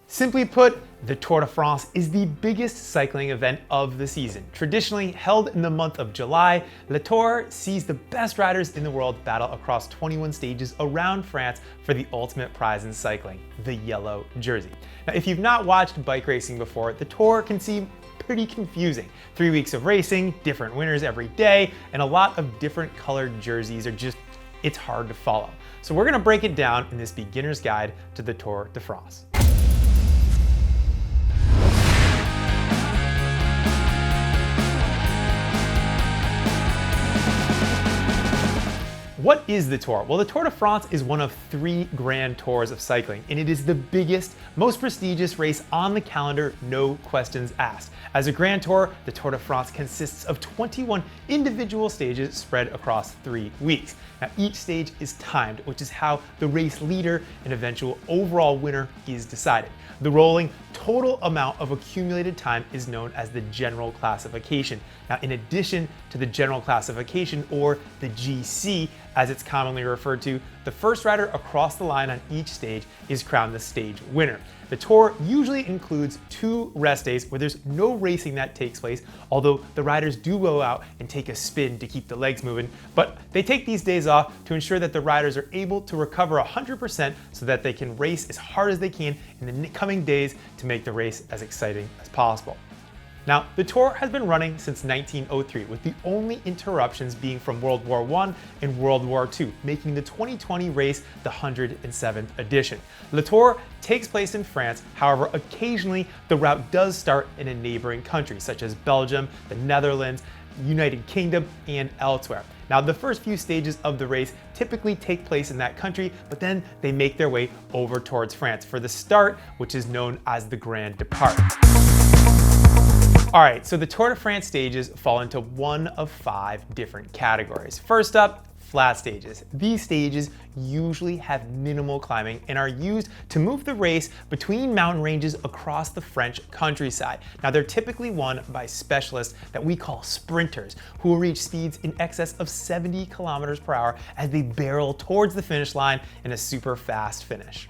Simply put, the Tour de France is the biggest cycling event of the season. Traditionally held in the month of July, Le Tour sees the best riders in the world battle across 21 stages around France for the ultimate prize in cycling, the yellow jersey. Now, if you've not watched bike racing before, the Tour can seem pretty confusing. 3 weeks of racing, different winners every day, and a lot of different colored jerseys it's hard to follow. So we're gonna break it down in this beginner's guide to the Tour de France. What is the Tour? Well, the Tour de France is one of 3 grand tours of cycling, and it is the biggest, most prestigious race on the calendar, no questions asked. As a grand tour, the Tour de France consists of 21 individual stages spread across 3 weeks. Now, each stage is timed, which is how the race leader and eventual overall winner is decided. The rolling total amount of accumulated time is known as the general classification. Now, in addition to the general classification, or the GC, as it's commonly referred to, the first rider across the line on each stage is crowned the stage winner. The Tour usually includes 2 rest days where there's no racing that takes place, although the riders do go out and take a spin to keep the legs moving, but they take these days off to ensure that the riders are able to recover 100% so that they can race as hard as they can in the coming days to make the race as exciting as possible. Now, the Tour has been running since 1903, with the only interruptions being from World War I and World War II, making the 2020 race the 107th edition. Le Tour takes place in France, however, occasionally the route does start in a neighboring country, such as Belgium, the Netherlands, United Kingdom, and elsewhere. Now, the first few stages of the race typically take place in that country, but then they make their way over towards France for the start, which is known as the Grand Depart. All right, so the Tour de France stages fall into one of 5 different categories. First up, flat stages. These stages usually have minimal climbing and are used to move the race between mountain ranges across the French countryside. Now, they're typically won by specialists that we call sprinters, who will reach speeds in excess of 70 kilometers per hour as they barrel towards the finish line in a super fast finish.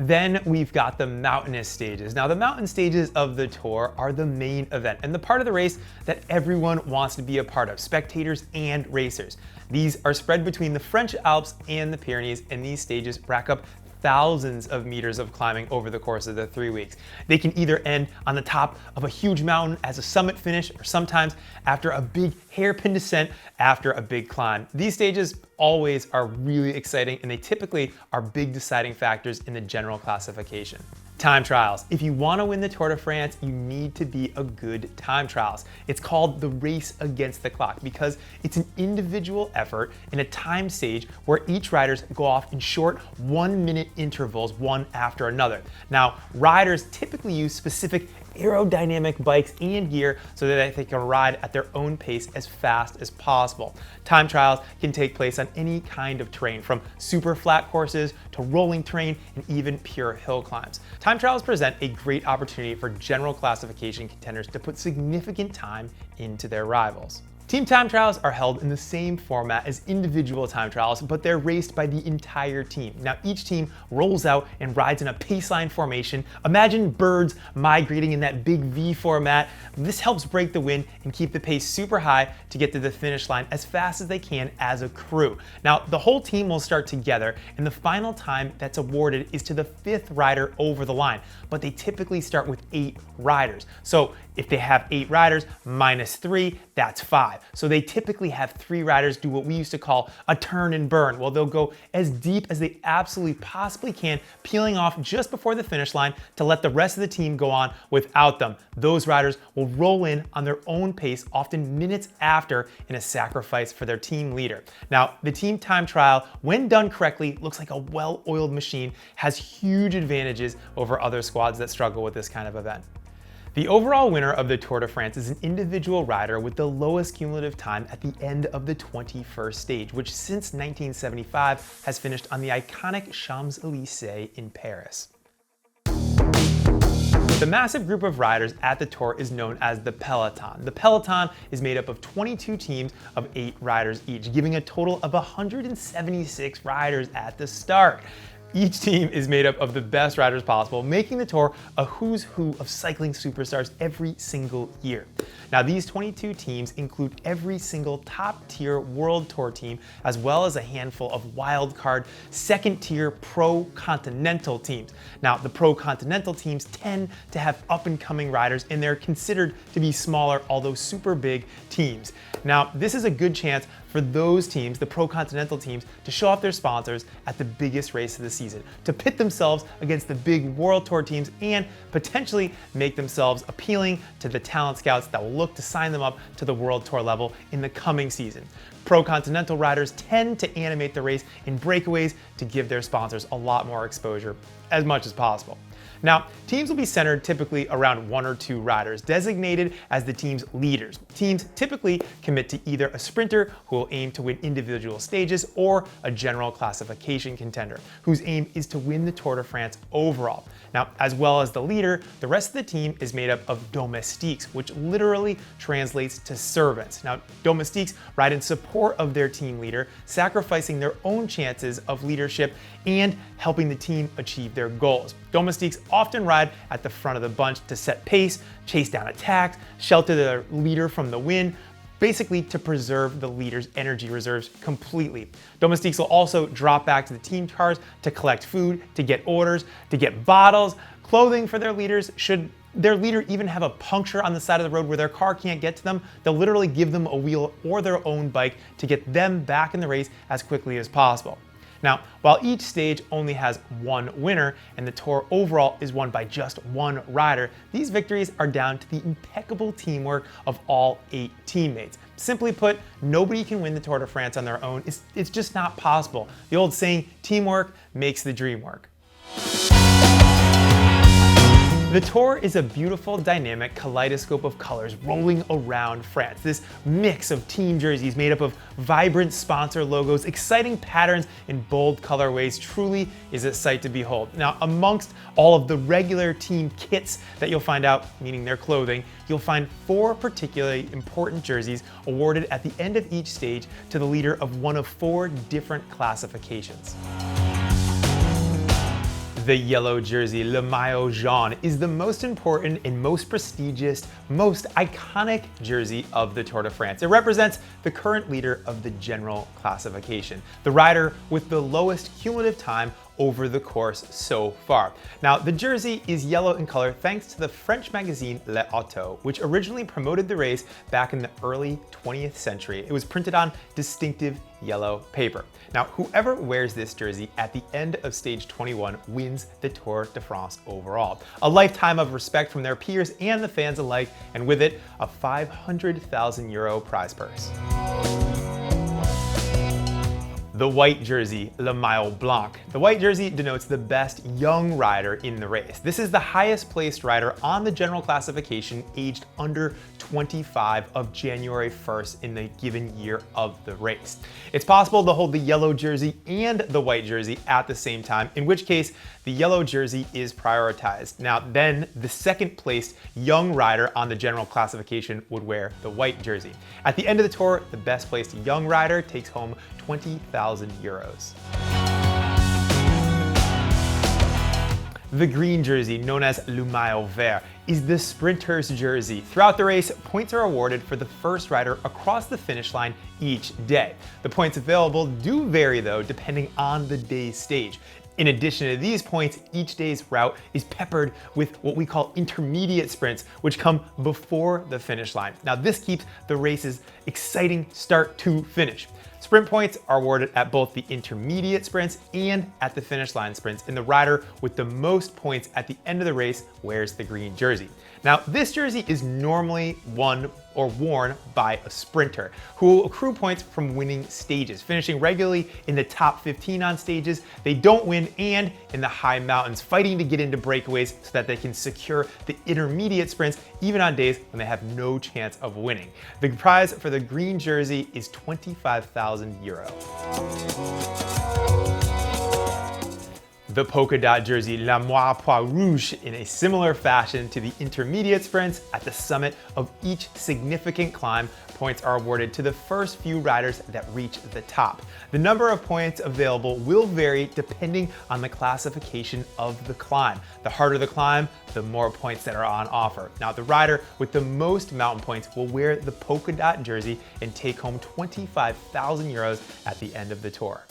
Then we've got the mountainous stages. Now, the mountain stages of the Tour are the main event and the part of the race that everyone wants to be a part of, spectators and racers. These are spread between the French Alps and the Pyrenees, and these stages rack up thousands of meters of climbing over the course of the 3 weeks. They can either end on the top of a huge mountain as a summit finish, or sometimes after a big hairpin descent after a big climb. These stages always are really exciting, and they typically are big deciding factors in the general classification. Time trials. If you want to win the Tour de France, you need to be a good time trialist. It's called the race against the clock because it's an individual effort in a timed stage where each riders go off in short 1-minute intervals, one after another. Now, riders typically use specific aerodynamic bikes and gear so that they can ride at their own pace as fast as possible. Time trials can take place on any kind of terrain, from super flat courses to rolling terrain and even pure hill climbs. Time trials present a great opportunity for general classification contenders to put significant time into their rivals. Team time trials are held in the same format as individual time trials, but they're raced by the entire team. Now, each team rolls out and rides in a paceline formation. Imagine birds migrating in that big V format. This helps break the wind and keep the pace super high to get to the finish line as fast as they can as a crew. Now, the whole team will start together, and the final time that's awarded is to the 5th rider over the line, but they typically start with 8 riders. So if they have 8 riders minus 3, that's 5. So they typically have 3 riders do what we used to call a turn and burn. Well, they'll go as deep as they absolutely possibly can, peeling off just before the finish line to let the rest of the team go on without them. Those riders will roll in on their own pace, often minutes after, in a sacrifice for their team leader. Now, the team time trial, when done correctly, looks like a well-oiled machine, has huge advantages over other squads that struggle with this kind of event. The overall winner of the Tour de France is an individual rider with the lowest cumulative time at the end of the 21st stage, which since 1975 has finished on the iconic Champs-Élysées in Paris. The massive group of riders at the Tour is known as the peloton. The peloton is made up of 22 teams of 8 riders each, giving a total of 176 riders at the start. Each team is made up of the best riders possible, making the Tour a who's who of cycling superstars every single year. Now, these 22 teams include every single top-tier World Tour team, as well as a handful of wildcard, second-tier pro-continental teams. Now, the pro-continental teams tend to have up-and-coming riders, and they're considered to be smaller, although super big teams. Now, this is a good chance for those teams, the pro-continental teams, to show off their sponsors at the biggest race of the season, to pit themselves against the big World Tour teams, and potentially make themselves appealing to the talent scouts that will look to sign them up to the World Tour level in the coming season. Pro-continental riders tend to animate the race in breakaways to give their sponsors a lot more exposure as much as possible. Now, teams will be centered typically around one or two riders, designated as the team's leaders. Teams typically commit to either a sprinter who will aim to win individual stages, or a general classification contender whose aim is to win the Tour de France overall. Now, as well as the leader, the rest of the team is made up of domestiques, which literally translates to servants. Now, domestiques ride in support of their team leader, sacrificing their own chances of leadership and helping the team achieve their goals. Domestiques often ride at the front of the bunch to set pace, chase down attacks, shelter their leader from the wind, basically to preserve the leader's energy reserves completely. Domestiques will also drop back to the team cars to collect food, to get orders, to get bottles, clothing for their leaders. Should their leader even have a puncture on the side of the road where their car can't get to them, they'll literally give them a wheel or their own bike to get them back in the race as quickly as possible. Now, while each stage only has one winner and the Tour overall is won by just one rider, these victories are down to the impeccable teamwork of all 8 teammates. Simply put, nobody can win the Tour de France on their own. It's just not possible. The old saying, teamwork makes the dream work. The Tour is a beautiful, dynamic kaleidoscope of colors rolling around France. This mix of team jerseys made up of vibrant sponsor logos, exciting patterns, and bold colorways truly is a sight to behold. Now, amongst all of the regular team kits that you'll find out, meaning their clothing, you'll find 4 particularly important jerseys awarded at the end of each stage to the leader of one of 4 different classifications. The yellow jersey, le maillot jaune, is the most important and most prestigious, most iconic jersey of the Tour de France. It represents the current leader of the general classification, the rider with the lowest cumulative time over the course so far. Now, the jersey is yellow in color thanks to the French magazine L'Auto, which originally promoted the race back in the early 20th century. It was printed on distinctive yellow paper. Now, whoever wears this jersey at the end of stage 21 wins the Tour de France overall. A lifetime of respect from their peers and the fans alike, and with it, a €500,000 prize purse. The white jersey, le maillot blanc. The white jersey denotes the best young rider in the race. This is the highest placed rider on the general classification aged under 25 of January 1st in the given year of the race. It's possible to hold the yellow jersey and the white jersey at the same time, in which case the yellow jersey is prioritized. Now then, the second placed young rider on the general classification would wear the white jersey. At the end of the Tour, the best placed young rider takes home €20,000. The green jersey, known as le maillot vert, is the sprinter's jersey. Throughout the race, points are awarded for the first rider across the finish line each day. The points available do vary though, depending on the day's stage. In addition to these points, each day's route is peppered with what we call intermediate sprints, which come before the finish line. Now, this keeps the race's exciting start to finish. Sprint points are awarded at both the intermediate sprints and at the finish line sprints, and the rider with the most points at the end of the race wears the green jersey. Now, this jersey is normally won or worn by a sprinter who will accrue points from winning stages, finishing regularly in the top 15 on stages they don't win and in the high mountains, fighting to get into breakaways so that they can secure the intermediate sprints even on days when they have no chance of winning. The prize for the green jersey is €25,000. The polka dot jersey La Moi Pois Rouge in a similar fashion to the intermediate sprints at the summit of each significant climb. Points are awarded to the first few riders that reach the top. The number of points available will vary depending on the classification of the climb. The harder the climb, the more points that are on offer. Now, the rider with the most mountain points will wear the polka dot jersey and take home 25,000 euros at the end of the tour.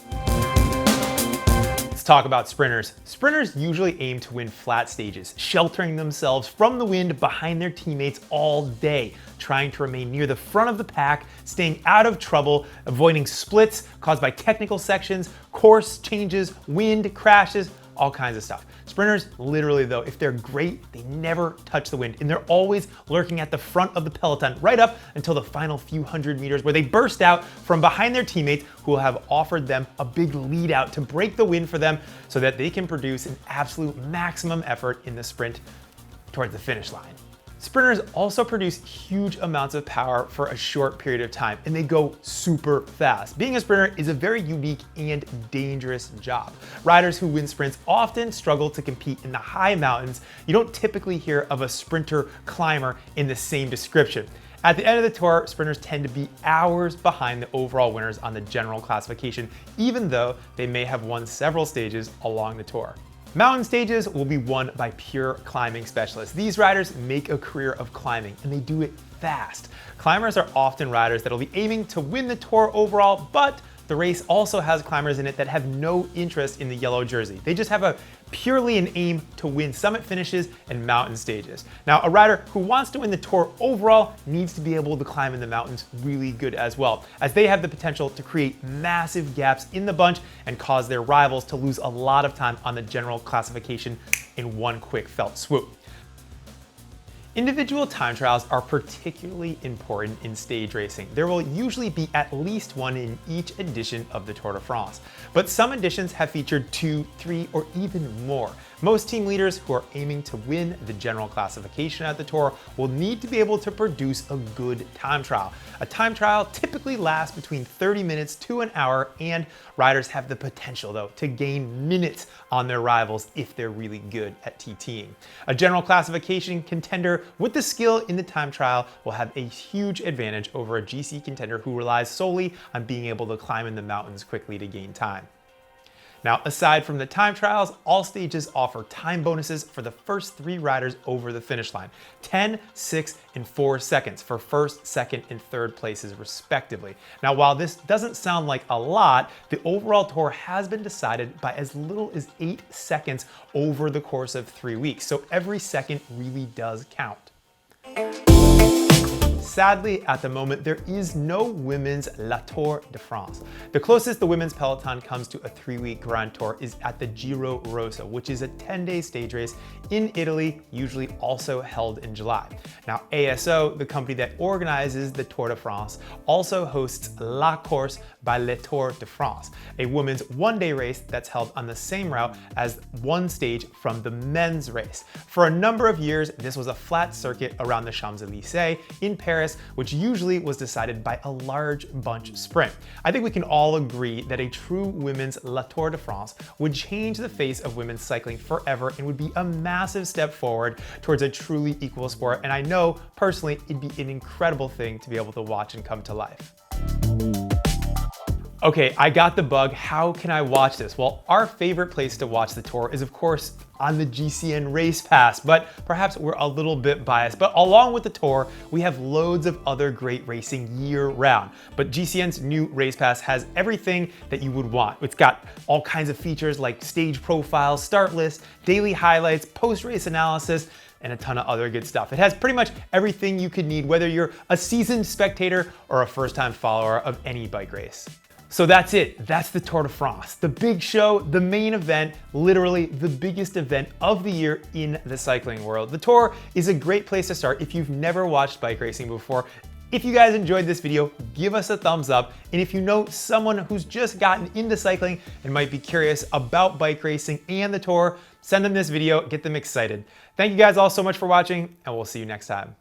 Let's talk about sprinters. Sprinters usually aim to win flat stages, sheltering themselves from the wind behind their teammates all day, trying to remain near the front of the pack, staying out of trouble, avoiding splits caused by technical sections, course changes, wind crashes, all kinds of stuff. Sprinters, literally though, if they're great, they never touch the wind, and they're always lurking at the front of the peloton right up until the final few hundred meters where they burst out from behind their teammates who will have offered them a big lead out to break the wind for them so that they can produce an absolute maximum effort in the sprint towards the finish line. Sprinters also produce huge amounts of power for a short period of time, and they go super fast. Being a sprinter is a very unique and dangerous job. Riders who win sprints often struggle to compete in the high mountains. You don't typically hear of a sprinter climber in the same description. At the end of the tour, sprinters tend to be hours behind the overall winners on the general classification, even though they may have won several stages along the tour. Mountain stages will be won by pure climbing specialists. These riders make a career of climbing, and they do it fast. Climbers are often riders that will be aiming to win the tour overall, but the race also has climbers in it that have no interest in the yellow jersey. They just have purely an aim to win summit finishes and mountain stages. Now, a rider who wants to win the tour overall needs to be able to climb in the mountains really good as well, as they have the potential to create massive gaps in the bunch and cause their rivals to lose a lot of time on the general classification in one quick felt swoop. Individual time trials are particularly important in stage racing. There will usually be at least one in each edition of the Tour de France, but some editions have featured 2, 3, or even more. Most team leaders who are aiming to win the general classification at the Tour will need to be able to produce a good time trial. A time trial typically lasts between 30 minutes to an hour, and riders have the potential, though, to gain minutes on their rivals if they're really good at TTing. A general classification contender with the skill in the time trial will have a huge advantage over a GC contender who relies solely on being able to climb in the mountains quickly to gain time. Now, aside from the time trials, all stages offer time bonuses for the first 3 riders over the finish line, 10, 6, and 4 seconds for first, second, and third places respectively. Now, while this doesn't sound like a lot, the overall tour has been decided by as little as 8 seconds over the course of 3 weeks, so every second really does count. Sadly, at the moment, there is no women's La Tour de France. The closest the women's peloton comes to a 3-week Grand Tour is at the Giro Rosa, which is a 10-day stage race in Italy, usually also held in July. Now, ASO, the company that organizes the Tour de France, also hosts La Course by Le Tour de France, a women's 1-day race that's held on the same route as one stage from the men's race. For a number of years, this was a flat circuit around the Champs-Élysées in Paris, which usually was decided by a large bunch sprint. I think we can all agree that a true women's La Tour de France would change the face of women's cycling forever and would be a massive step forward towards a truly equal sport. And I know personally it'd be an incredible thing to be able to watch and come to life. Okay, I got the bug. How can I watch this? Well, our favorite place to watch the tour is, of course, on the GCN Race Pass, but perhaps we're a little bit biased. But along with the tour, we have loads of other great racing year round. But GCN's new Race Pass has everything that you would want. It's got all kinds of features like stage profiles, start lists, daily highlights, post-race analysis, and a ton of other good stuff. It has pretty much everything you could need, whether you're a seasoned spectator or a first-time follower of any bike race. So that's it. That's the Tour de France. The big show, the main event, literally the biggest event of the year in the cycling world. The Tour is a great place to start if you've never watched bike racing before. If you guys enjoyed this video, give us a thumbs up. And if you know someone who's just gotten into cycling and might be curious about bike racing and the Tour, send them this video, get them excited. Thank you guys all so much for watching, and we'll see you next time.